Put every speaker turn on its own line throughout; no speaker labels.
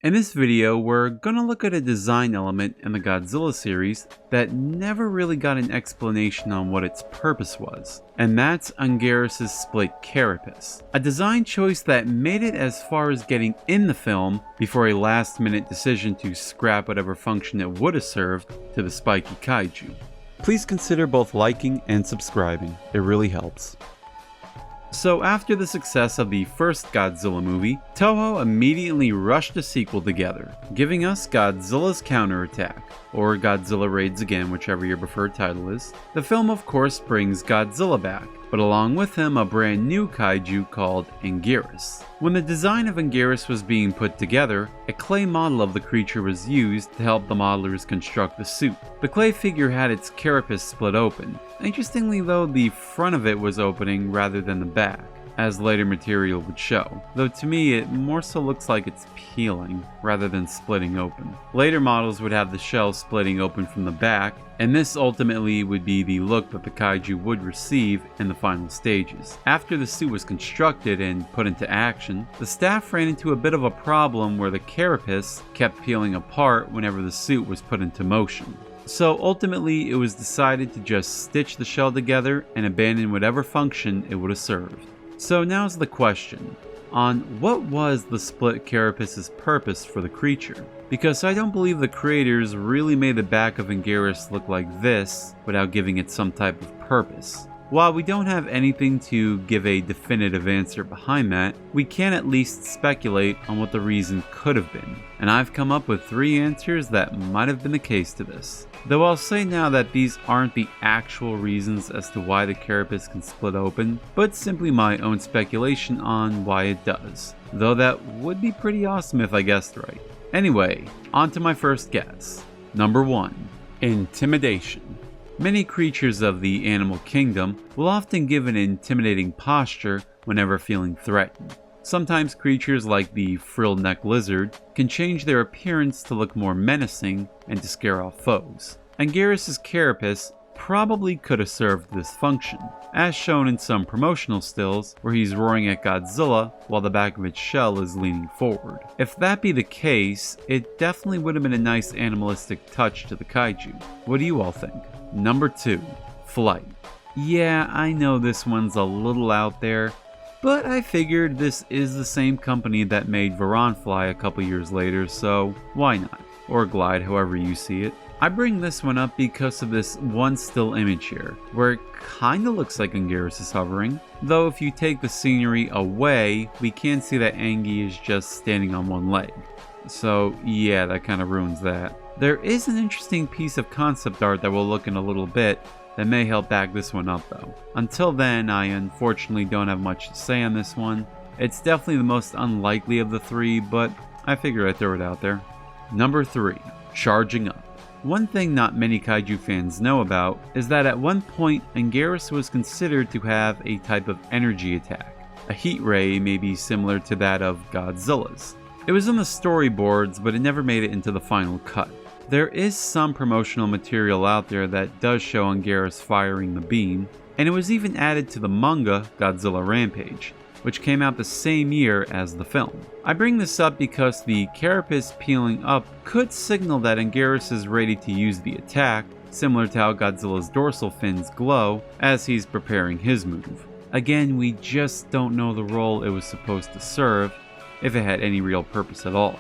In this video, we're gonna look at a design element in the Godzilla series that never really got an explanation on what its purpose was, and that's Anguirus' split carapace. A design choice that made it as far as getting in the film before a last-minute decision to scrap whatever function it would have served to the spiky kaiju. Please consider both liking and subscribing, it really helps. So after the success of the first Godzilla movie, Toho immediately rushed a sequel together, giving us Godzilla's Counterattack, or Godzilla Raids Again, whichever your preferred title is. The film of course brings Godzilla back, but along with him a brand new kaiju called Anguirus. When the design of Anguirus was being put together, a clay model of the creature was used to help the modelers construct the suit. The clay figure had its carapace split open. Interestingly though, the front of it was opening rather than the back, as later material would show, though to me it more so looks like it's peeling rather than splitting open. Later models would have the shell splitting open from the back, and this ultimately would be the look that the kaiju would receive in the final stages. After the suit was constructed and put into action, the staff ran into a bit of a problem where the carapace kept peeling apart whenever the suit was put into motion. So ultimately it was decided to just stitch the shell together and abandon whatever function it would have served. So now's the question on what was the split carapace's purpose for the creature, because I don't believe the creators really made the back of Anguirus look like this without giving it some type of purpose. While we don't have anything to give a definitive answer behind that, we can at least speculate on what the reason could have been, and I've come up with 3 answers that might have been the case to this. Though I'll say now that these aren't the actual reasons as to why the carapace can split open, but simply my own speculation on why it does. Though that would be pretty awesome if I guessed right. Anyway, on to my first guess. Number 1. Intimidation. Many creatures of the animal kingdom will often give an intimidating posture whenever feeling threatened. Sometimes creatures like the frilled neck lizard can change their appearance to look more menacing and to scare off foes. Anguirus' carapace probably could have served this function, as shown in some promotional stills where he's roaring at Godzilla while the back of its shell is leaning forward. If that be the case, it definitely would have been a nice animalistic touch to the kaiju. What do you all think? Number 2. Flight. Yeah, I know this one's a little out there, but I figured this is the same company that made Varanfly a couple years later, so why not? Or Glide, however you see it. I bring this one up because of this one still image here, where it kinda looks like Anguirus is hovering, though if you take the scenery away, we can see that Angie is just standing on one leg. So yeah, that kinda ruins that. There is an interesting piece of concept art that we'll look in a little bit that may help back this one up though. Until then, I unfortunately don't have much to say on this one. It's definitely the most unlikely of the 3, but I figure I'd throw it out there. Number 3. Charging up. One thing not many kaiju fans know about is that at one point Anguirus was considered to have a type of energy attack, a heat ray maybe similar to that of Godzilla's. It was in the storyboards, but it never made it into the final cut. There is some promotional material out there that does show Anguirus firing the beam, and it was even added to the manga Godzilla Rampage, which came out the same year as the film. I bring this up because the carapace peeling up could signal that Anguirus is ready to use the attack, similar to how Godzilla's dorsal fins glow as he's preparing his move. Again, we just don't know the role it was supposed to serve, if it had any real purpose at all.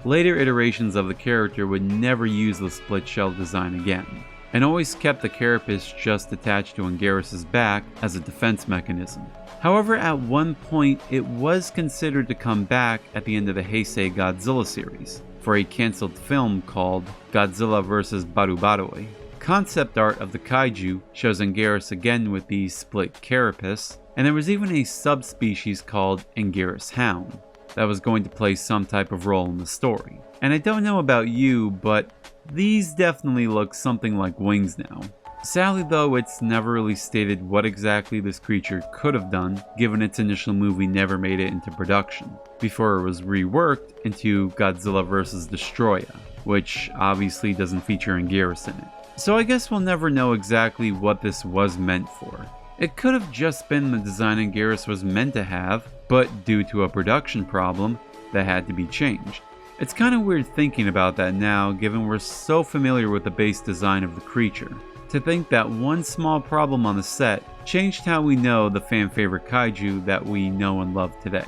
Later iterations of the character would never use the split shell design again, and always kept the carapace just attached to Anguirus' back as a defense mechanism. However, at one point it was considered to come back at the end of the Heisei Godzilla series, for a cancelled film called Godzilla vs. BARUBAROI. Concept art of the kaiju shows Anguirus again with the split carapace, and there was even a subspecies called Anguirus Hound that was going to play some type of role in the story. And I don't know about you, but these definitely look something like wings now. Sadly though, it's never really stated what exactly this creature could have done, given its initial movie never made it into production, before it was reworked into Godzilla vs. Destroya, which obviously doesn't feature Anguirus in it. So I guess we'll never know exactly what this was meant for. It could have just been the design Anguirus was meant to have, but due to a production problem, that had to be changed. It's kind of weird thinking about that now, given we're so familiar with the base design of the creature. To think that one small problem on the set changed how we know the fan favorite kaiju that we know and love today.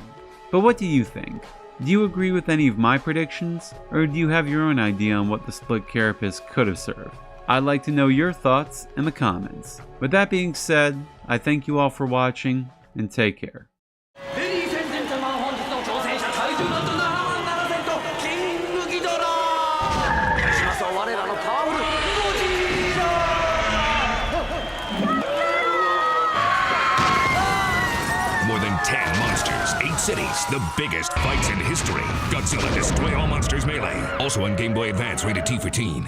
But what do you think? Do you agree with any of my predictions, or do you have your own idea on what the split carapace could have served? I'd like to know your thoughts in the comments. With that being said, I thank you all for watching, and take care.
More than 10 monsters, 8 cities, the biggest fights in history. Godzilla Destroy All Monsters Melee. Also on Game Boy Advance, rated T for teen.